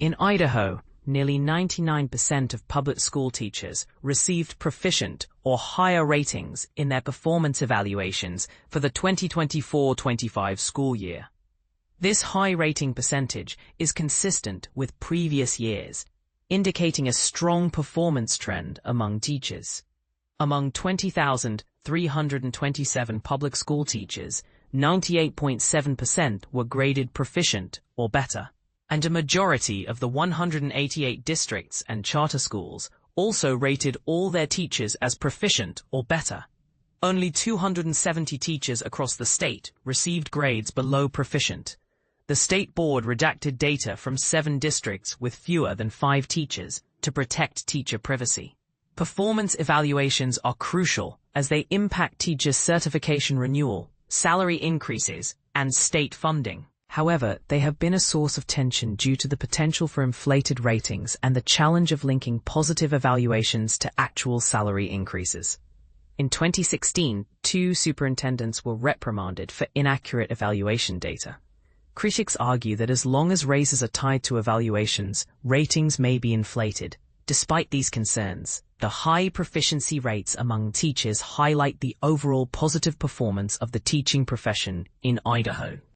In Idaho, nearly 99% of public school teachers received proficient or higher ratings in their performance evaluations for the 2024-25 school year. This high rating percentage is consistent with previous years, indicating a strong performance trend among teachers. Among 20,327 public school teachers, 98.7% were graded proficient or better, and a majority of the 188 districts and charter schools also rated all their teachers as proficient or better. Only 270 teachers across the state received grades below proficient. The state board redacted data from 7 districts with fewer than 5 teachers to protect teacher privacy. Performance evaluations are crucial as they impact teachers' certification renewal, salary increases, and state funding. However, they have been a source of tension due to the potential for inflated ratings and the challenge of linking positive evaluations to actual salary increases. In 2016, 2 superintendents were reprimanded for inaccurate evaluation data. Critics argue that as long as raises are tied to evaluations, ratings may be inflated. Despite these concerns, the high proficiency rates among teachers highlight the overall positive performance of the teaching profession in Idaho.